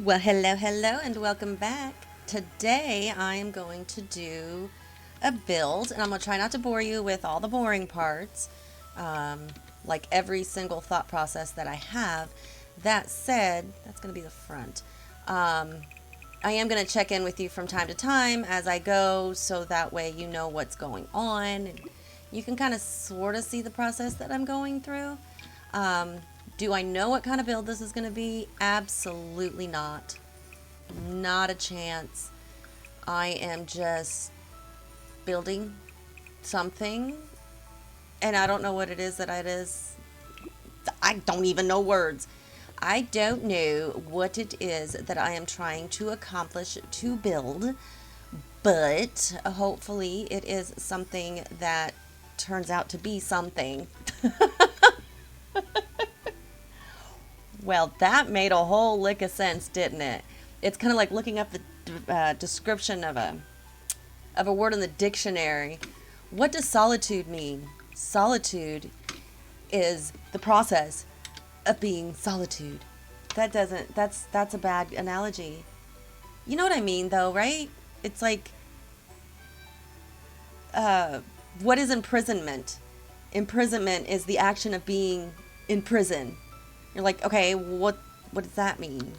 Well, hello, and welcome back. Today I am going to do a build, and I'm going to try not to bore you with all the boring parts, um, like every single thought process that I have. That said, that's going to be the front. Um, I am going to check in with you from time to time as I go, so that way you know what's going on, and you can kind of sort of see the process that I'm going through. Um, do I know what kind of build this is going to be? Absolutely not. Not a chance. I am just building something, and I don't know what it is that it is. I don't even know words. I don't know what it is that I am trying to accomplish to build, but hopefully it is something that turns out to be something. Well, that made a whole lick of sense, didn't it? It's kind of like looking up the description of a word in the dictionary. What does solitude mean? Solitude is the process of being solitude. That's a bad analogy. You know what I mean though, right? It's like uh what is imprisonment? Imprisonment is the action of being in prison. You're like, okay, what does that mean?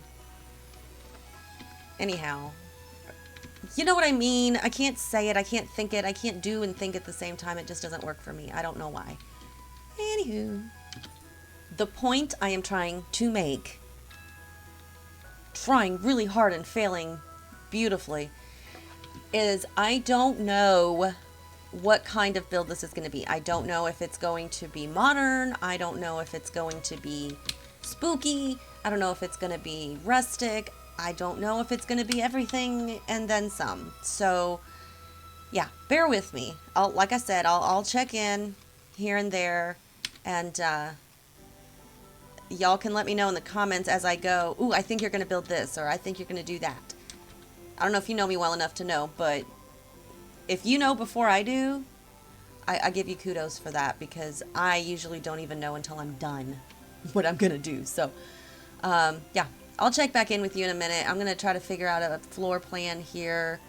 Anyhow, you know what I mean? I can't say it, I can't think it, I can't do and think at the same time. It just doesn't work for me. I don't know why. Anywho, the point I am trying to make, trying really hard and failing beautifully, is I don't know what kind of build this is going to be. I don't know if it's going to be modern. I don't know if it's going to be spooky. I don't know if it's going to be rustic. I don't know if it's going to be everything and then some. So, yeah, bear with me. Like I said, I'll check in here and there, and y'all can let me know in the comments as I go. Ooh, I think you're going to build this, or I think you're going to do that. I don't know if you know me well enough to know, but if you know before I do, I give you kudos for that, because I usually don't even know until I'm done what I'm going to do. So, yeah, I'll check back in with you in a minute. I'm going to try to figure out a floor plan here,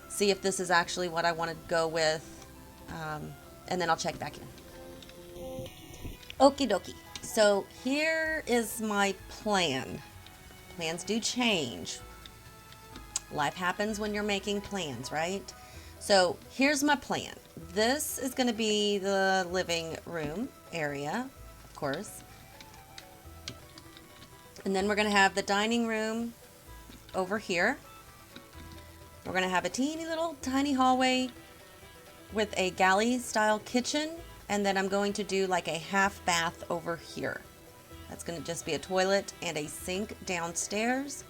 see if this is actually what I want to go with, and then I'll check back in. Okie dokie. So here is my plan. Plans do change. Life happens when you're making plans, right? So here's my plan. This is going to be the living room area, of course. And then we're going to have the dining room over here. We're going to have a teeny little tiny hallway with a galley style kitchen. And then I'm going to do like a half bath over here. That's going to just be a toilet and a sink downstairs.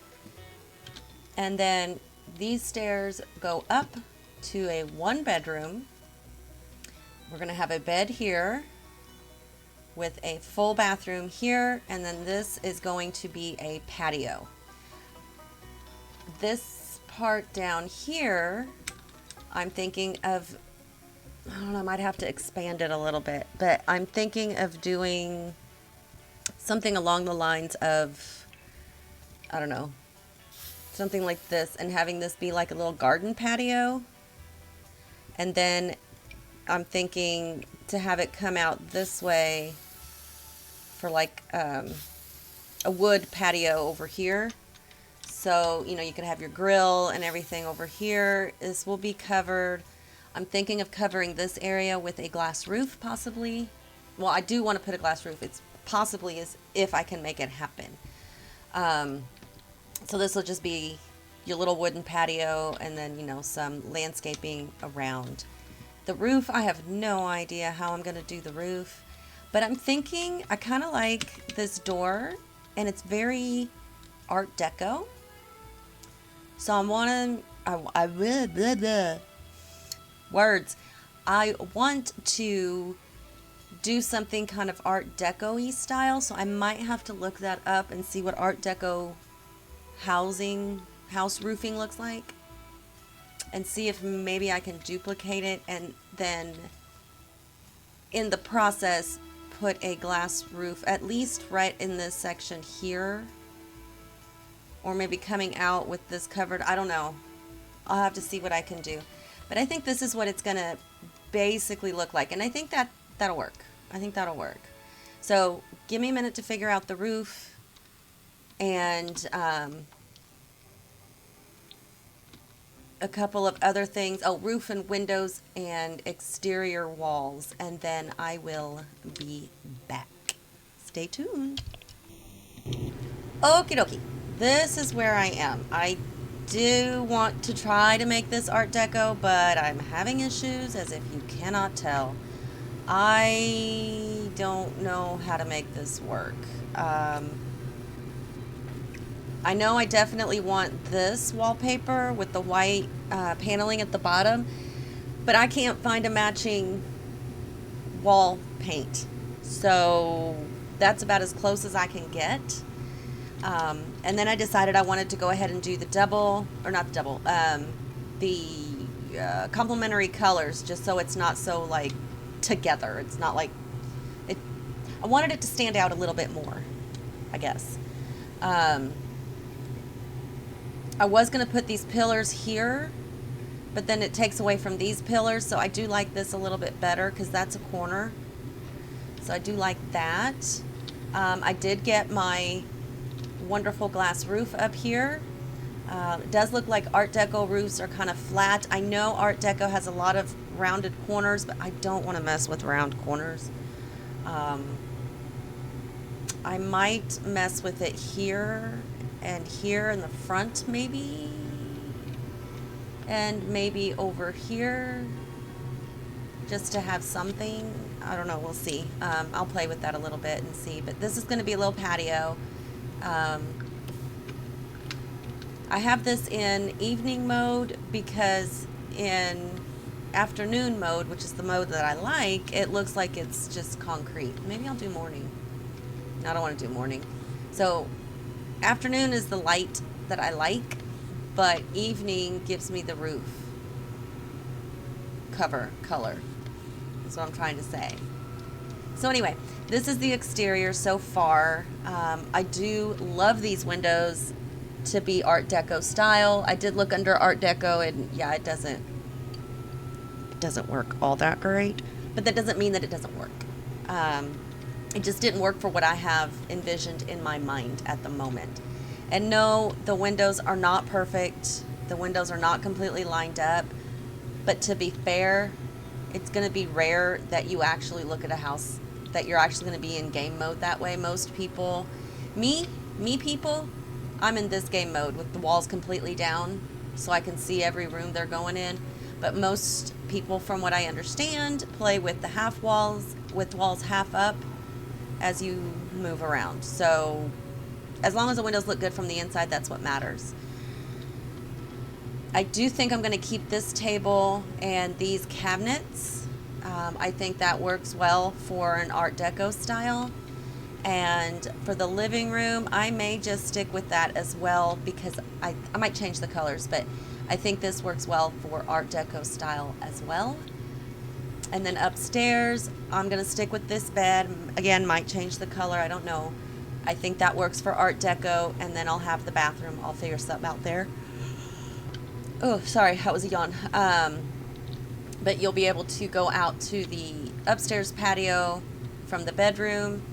And then these stairs go up to a one bedroom. We're going to have a bed here with a full bathroom here, and then this is going to be a patio. This part down here, I'm thinking of, I don't know, I might have to expand it a little bit, but I'm thinking of doing something along the lines of, I don't know, something like this, and having this be like a little garden patio. And then I'm thinking to have it come out this way for like a wood patio over here. So, you know, you could have your grill and everything over here. This will be covered. I'm thinking of covering this area with a glass roof, possibly. Well, I do want to put a glass roof. It's possibly as if I can make it happen. So this will just be your little wooden patio, and then, you know, some landscaping around. The roof, I have no idea how I'm going to do the roof. But I'm thinking, I kind of like this door, and it's very Art Deco. So I'm wanting, blah, blah, blah. Words. I want to do something kind of Art Deco-y style, so I might have to look that up and see what Art Deco house roofing looks like, and see if maybe I can duplicate it, and then in the process put a glass roof at least right in this section here, or maybe coming out with this covered. I don't know. I'll have to see what I can do. But I think this is what it's going to basically look like. And I think that'll work. I think that'll work. So give me a minute to figure out the roof and a couple of other things. Oh, roof and windows and exterior walls. And then I will be back. Stay tuned. Okie dokie. This is where I am. I do want to try to make this Art Deco, but I'm having issues, as if you cannot tell. I don't know how to make this work. I know I definitely want this wallpaper with the white paneling at the bottom, but I can't find a matching wall paint. So that's about as close as I can get. And then I decided I wanted to go ahead and do the complementary colors, just so it's not so like together. It's not like it. I wanted it to stand out a little bit more, I guess. I was going to put these pillars here, but then it takes away from these pillars, so I do like this a little bit better because that's a corner. So I do like that. I did get my wonderful glass roof up here. It does look like Art Deco roofs are kind of flat. I know Art Deco has a lot of rounded corners, but I don't want to mess with round corners. I might mess with it here and here in the front maybe, and maybe over here just to have something. I don't know, we'll see. I'll play with that a little bit and see, but this is going to be a little patio. I have this in evening mode because in afternoon mode, which is the mode that I like, it looks like it's just concrete. Maybe I'll do morning. I don't want to do morning. So afternoon is the light that I like, but evening gives me the roof cover color. That's what I'm trying to say. So anyway, this is the exterior so far. I do love these windows to be Art Deco style. I did look under Art Deco, and yeah, it doesn't work all that great, but that doesn't mean that it doesn't work. It just didn't work for what I have envisioned in my mind at the moment. And no, the windows are not perfect. The windows are not completely lined up, but to be fair, it's going to be rare that you actually look at a house that you're actually going to be in game mode that way. Most people, me people, I'm in this game mode with the walls completely down so I can see every room they're going in. But most people, from what I understand, play with the half walls, with walls half up as you move around. So as long as the windows look good from the inside, that's what matters. I do think I'm going to keep this table and these cabinets. I think that works well for an Art Deco style. And for the living room, I may just stick with that as well because I might change the colors, but I think this works well for Art Deco style as well. And then upstairs, I'm going to stick with this bed. Again, might change the color. I don't know. I think that works for Art Deco. And then I'll have the bathroom. I'll figure something out there. Oh, sorry. That was a yawn. But you'll be able to go out to the upstairs patio from the bedroom.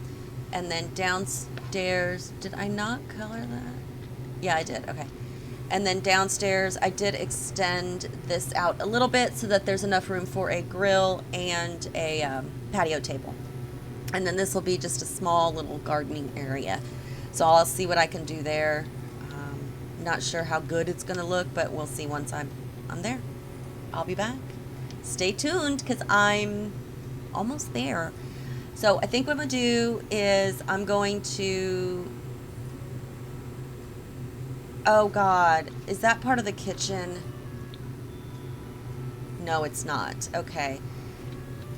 And then downstairs, did I not color that? Yeah, I did. Okay. And then downstairs, I did extend this out a little bit so that there's enough room for a grill and a patio table. And then this will be just a small little gardening area. So I'll see what I can do there. Not sure how good it's going to look, but we'll see once I'm there. I'll be back. Stay tuned because I'm almost there. So I think what I'm going to do is I'm going to... Oh, God. Is that part of the kitchen? No, it's not. Okay.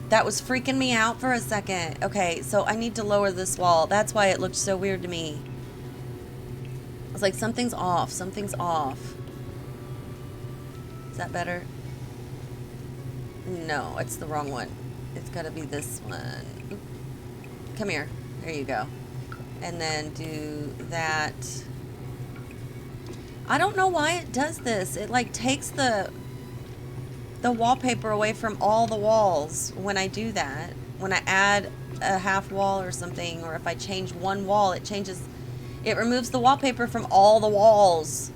That was freaking me out for a second. Okay, so I need to lower this wall. That's why it looked so weird to me. I was like, something's off. Something's off. Is that better? No, it's the wrong one. It's got to be this one. Oop. Come here. There you go. And then do that. I don't know why it does this. It like takes the wallpaper away from all the walls when I do that. When I add a half wall or something, or if I change one wall, it removes the wallpaper from all the walls.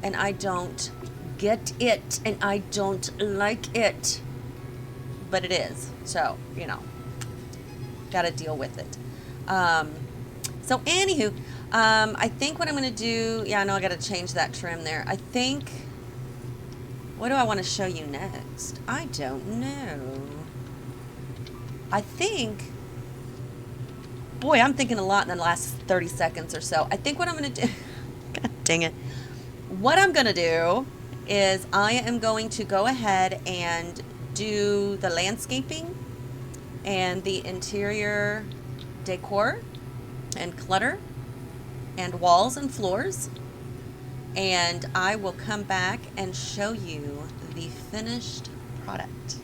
And I don't get it, and I don't like it. But it is. So, gotta deal with it. So anywho, I think what I'm gonna do, yeah, I know I gotta change that trim there. I think, what do I want to show you next? I don't know. I think, boy, I'm thinking a lot in the last 30 seconds or so. I think what I'm gonna do, God dang it. What I'm gonna do is I am going to go ahead and do the landscaping and the interior decor and clutter and walls and floors, and I will come back and show you the finished product.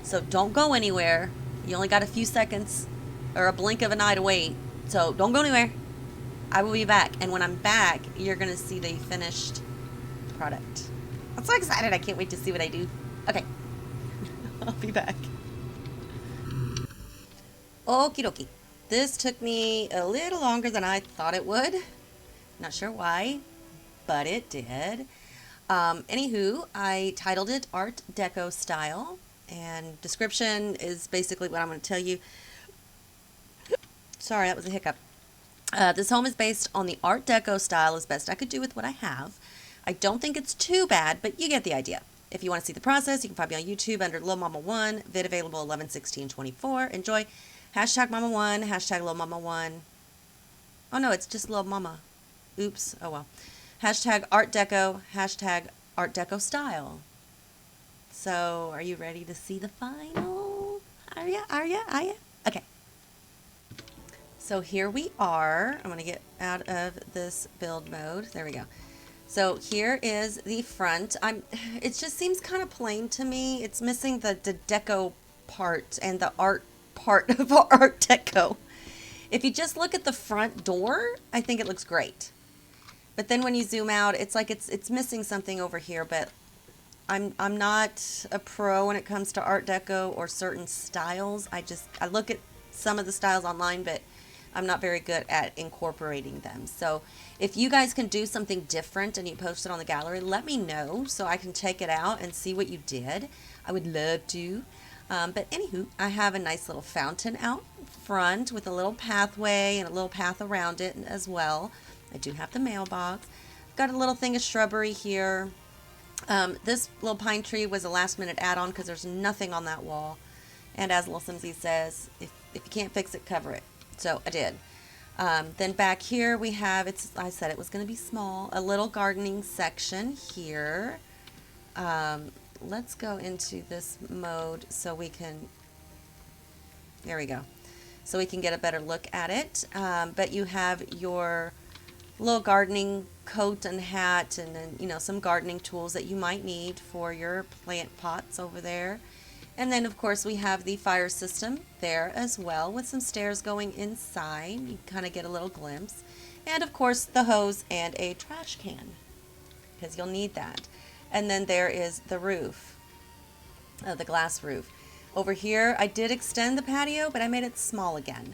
So don't go anywhere. You only got a few seconds or a blink of an eye to wait. So don't go anywhere. I will be back, and when I'm back, you're going to see the finished product. I'm so excited. I can't wait to see what I do. Okay. I'll be back. Okie dokie. This took me a little longer than I thought it would. Not sure why, but it did. Anywho, I titled it Art Deco Style, and description is basically what I'm going to tell you. Sorry, that was a hiccup. This home is based on the Art Deco style as best I could do with what I have. I don't think it's too bad, but you get the idea. If you want to see the process, you can find me on YouTube under lilmomma1, vid available 11/16/24. Enjoy. Hashtag Momma-One, hashtag lilmomma1. Oh no, it's just Lil Mama. Oops, oh well. Hashtag Art Deco, hashtag Art Deco Style. So, are you ready to see the final? Are ya? Okay. So here we are. I'm going to get out of this build mode. There we go. So here is the front. It just seems kind of plain to me. It's missing the deco part and the art part of Art Deco. If you just look at the front door, I think it looks great. But then when you zoom out, it's like it's missing something over here. But I'm not a pro when it comes to Art Deco or certain styles. I look at some of the styles online, but I'm not very good at incorporating them. So if you guys can do something different and you post it on the gallery, let me know so I can check it out and see what you did. I would love to. But anywho, I have a nice little fountain out front with a little pathway and a little path around it as well. I do have the mailbox. Got a little thing of shrubbery here. This little pine tree was a last minute add-on because there's nothing on that wall. And as Little Simsy says, if you can't fix it, cover it. So I did. Then back here we have, I said it was going to be small, a little gardening section here. Let's go into this mode so we can, there we go, so we can get a better look at it. But you have your little gardening coat and hat, and then some gardening tools that you might need for your plant pots over there. And then of course we have the fire system there as well with some stairs going inside. You kind of get a little glimpse. And of course the hose and a trash can, because you'll need that. And then there is the roof, the glass roof. Over here I did extend the patio, but I made it small again.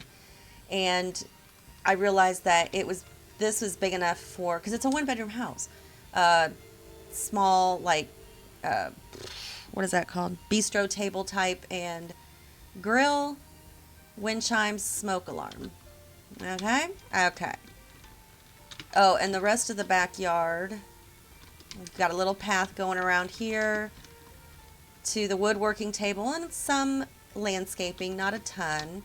And I realized that this was big enough for, because it's a one-bedroom house. Small, like, what is that called? Bistro table type and grill, wind chimes, smoke alarm. Okay? Okay. Oh, and the rest of the backyard, we've got a little path going around here to the woodworking table and some landscaping, not a ton.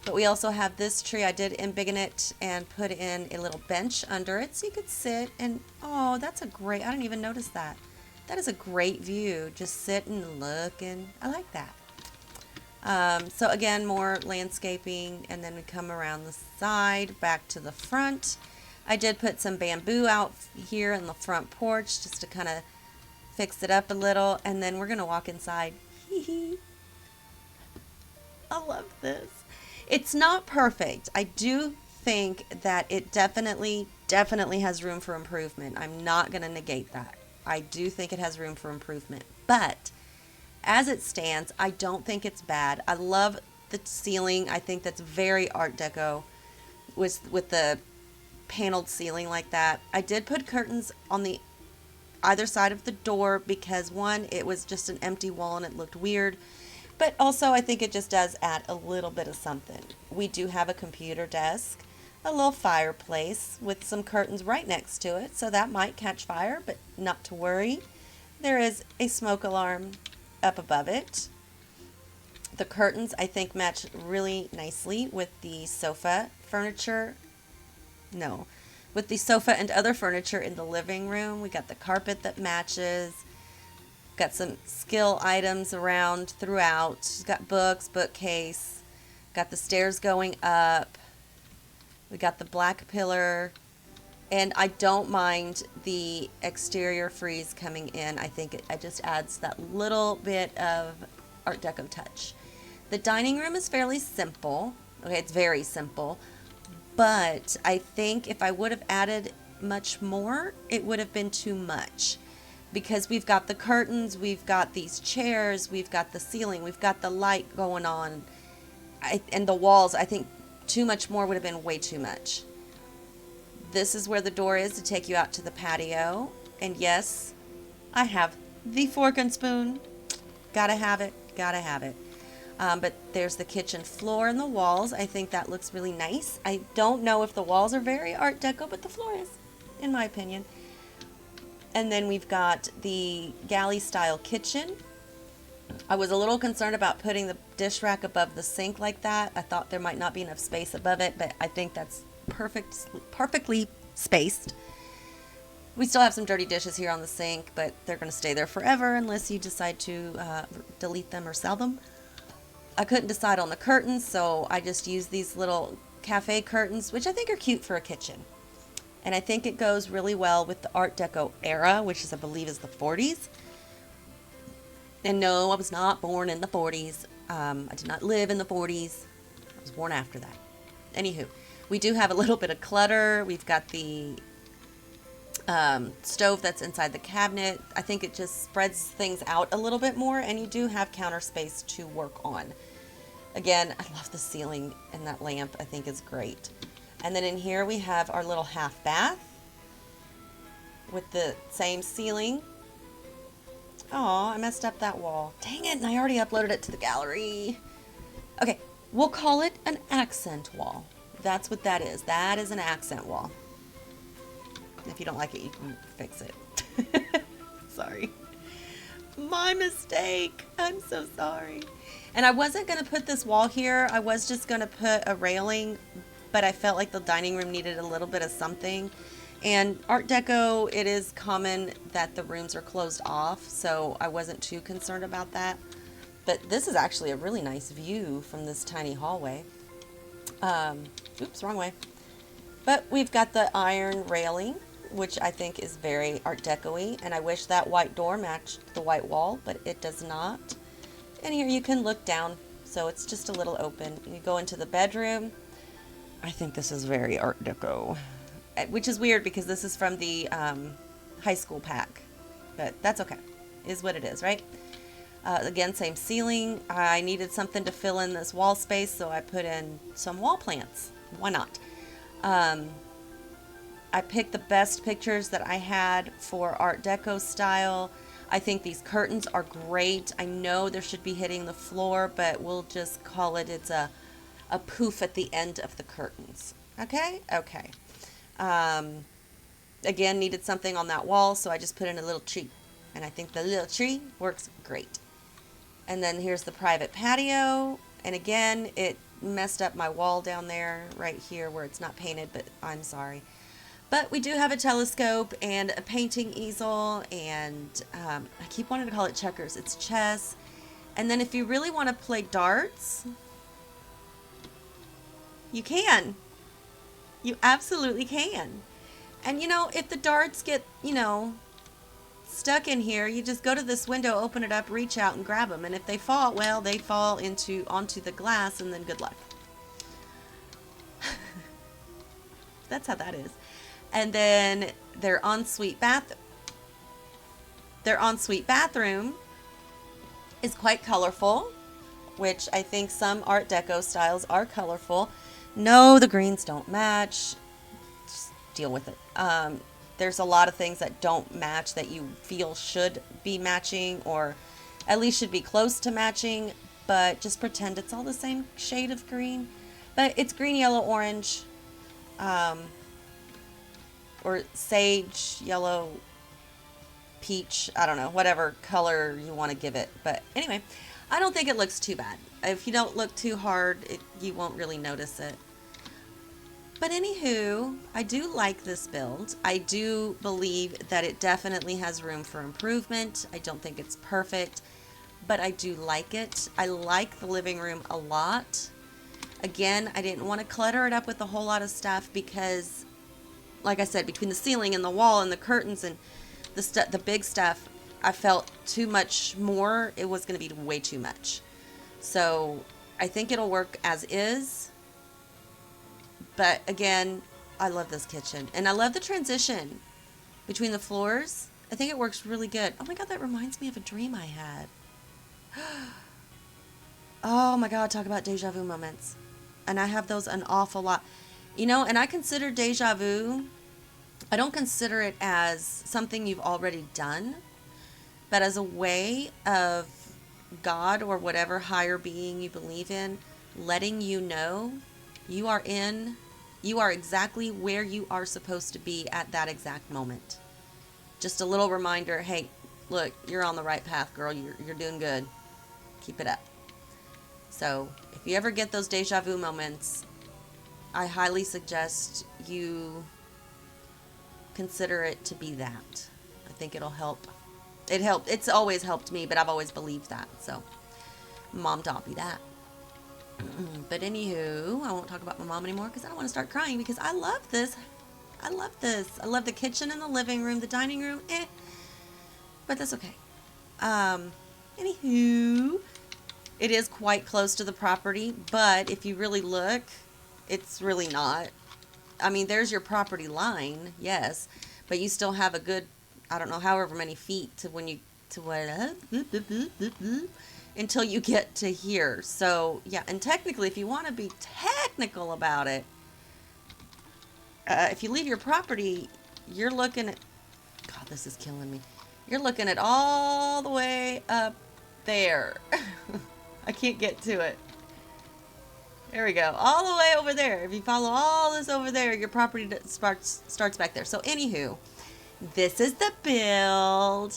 But we also have this tree. I did embiggen it and put in a little bench under it so you could sit and, oh, that's a great, I didn't even notice that. That is a great view. Just sit and look, and I like that. So again, more landscaping, and then we come around the side, back to the front. I did put some bamboo out here in the front porch just to kind of fix it up a little, and then we're going to walk inside. I love this. It's not perfect. I do think that it definitely has room for improvement. I'm not going to negate that. I do think it has room for improvement. But as it stands, I don't think it's bad. I love the ceiling. I think that's very Art Deco with the paneled ceiling like that. I did put curtains on the either side of the door because one, it was just an empty wall and it looked weird. But also I think it just does add a little bit of something. We do have a computer desk, a little fireplace with some curtains right next to it, so that might catch fire, but not to worry. There is a smoke alarm up above it. The curtains I think match really nicely with the sofa furniture. No, with the sofa and other furniture in the living room. We got the carpet that matches. Got some skill items around throughout. Got books, bookcase. Got the stairs going up. We got the black pillar. And I don't mind the exterior frieze coming in. I think it just adds that little bit of Art Deco touch. The dining room is fairly simple. Okay, it's very simple. But I think if I would have added much more, it would have been too much. Because we've got the curtains, we've got these chairs, we've got the ceiling, we've got the light going on. And the walls, I think too much more would have been way too much. This is where the door is to take you out to the patio. And yes, I have the fork and spoon. Gotta have it, gotta have it. But there's the kitchen floor and the walls. I think that looks really nice. I don't know if the walls are very Art Deco, but the floor is, in my opinion. And then we've got the galley style kitchen. I was a little concerned about putting the dish rack above the sink like that. I thought there might not be enough space above it, but I think that's perfectly spaced. We still have some dirty dishes here on the sink, but they're going to stay there forever unless you decide to delete them or sell them. I couldn't decide on the curtains, so I just used these little cafe curtains, which I think are cute for a kitchen. And I think it goes really well with the Art Deco era, which is, I believe, is the 40s. And no, I was not born in the 40s. I did not live in the 40s. I was born after that. Anywho, we do have a little bit of clutter. We've got the stove that's inside the cabinet. I think it just spreads things out a little bit more, and you do have counter space to work on. Again, I love the ceiling, and that lamp I think is great. And then in here we have our little half bath with the same ceiling. Oh, I messed up that wall. Dang it, and I already uploaded it to the gallery. Okay, we'll call it an accent wall. That's what that is. That is an accent wall. If you don't like it, you can fix it. Sorry. My mistake. I'm so sorry. And I wasn't going to put this wall here. I was just going to put a railing, but I felt like the dining room needed a little bit of something. And Art Deco, it is common that the rooms are closed off, so I wasn't too concerned about that. But this is actually a really nice view from this tiny hallway. Oops, wrong way. But we've got the iron railing, which I think is very Art Deco-y, and I wish that white door matched the white wall, but it does not. And here you can look down, so it's just a little open. You go into the bedroom. I think this is very Art Deco, which is weird because this is from the high school pack, but that's okay. It is what it is, right? Again, same ceiling. I needed something to fill in this wall space, so I put in some wall plants. Why not? I picked the best pictures that I had for Art Deco style. I think these curtains are great. I know there should be hitting the floor, but we'll just call it, it's a poof at the end of the curtains. Okay? Okay. Again, needed something on that wall, so I just put in a little tree. And I think the little tree works great. And then here's the private patio. And again, it messed up my wall down there, right here where it's not painted, but I'm sorry. But we do have a telescope and a painting easel, and I keep wanting to call it checkers. It's chess. And then if you really want to play darts, you can. You absolutely can. And you know, if the darts get, you know, stuck in here, you just go to this window, open it up, reach out and grab them. And if they fall, well, they fall onto the glass, and then good luck. That's how that is. And then their ensuite bathroom is quite colorful, which I think some Art Deco styles are colorful. No, the greens don't match. Just deal with it. There's a lot of things that don't match that you feel should be matching, or at least should be close to matching, but just pretend it's all the same shade of green. But it's green, yellow, orange, or sage, yellow, peach, I don't know, whatever color you want to give it. But anyway, I don't think it looks too bad. If you don't look too hard, you won't really notice it. But anywho, I do like this build. I do believe that it definitely has room for improvement. I don't think it's perfect, but I do like it. I like the living room a lot. Again, I didn't want to clutter it up with a whole lot of stuff because, like I said, between the ceiling and the wall and the curtains and the big stuff, I felt too much more. It was going to be way too much. So I think it'll work as is. But again, I love this kitchen. And I love the transition between the floors. I think it works really good. Oh my God, that reminds me of a dream I had. Oh my God, talk about deja vu moments. And I have those an awful lot. You know, and I consider deja vu, I don't consider it as something you've already done, but as a way of God or whatever higher being you believe in, letting you know you are exactly where you are supposed to be at that exact moment. Just a little reminder, hey, look, you're on the right path, girl. You're doing good. Keep it up. So if you ever get those deja vu moments, I highly suggest you consider it to be that. I think it'll help. It's always helped me, but I've always believed that. So Mom taught me that. But anywho, I won't talk about my mom anymore because I don't want to start crying because I love this. I love this. I love the kitchen and the living room, the dining room, but that's okay. Anywho, it is quite close to the property, but if you really look, it's really not. I mean, there's your property line, yes, but you still have a good, I don't know, however many feet to until you get to here. So yeah, and technically, if you want to be technical about it, if you leave your property, you're looking at, God, this is killing me. You're looking at all the way up there. I can't get to it. There we go. All the way over there. If you follow all this over there, your property starts back there. So anywho, this is the build.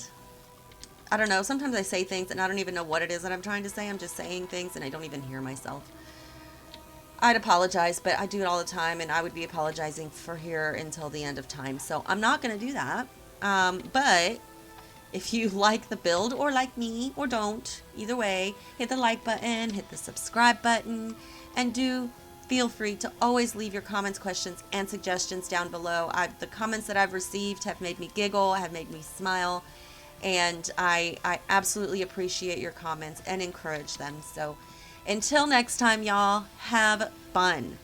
I don't know. Sometimes I say things and I don't even know what it is that I'm trying to say. I'm just saying things and I don't even hear myself. I'd apologize, but I do it all the time, and I would be apologizing for here until the end of time. So I'm not going to do that. But if you like the build or like me or don't, either way, hit the like button, hit the subscribe button, and do feel free to always leave your comments, questions, and suggestions down below. The comments that I've received have made me giggle, have made me smile, and I absolutely appreciate your comments and encourage them. So until next time, y'all, have fun.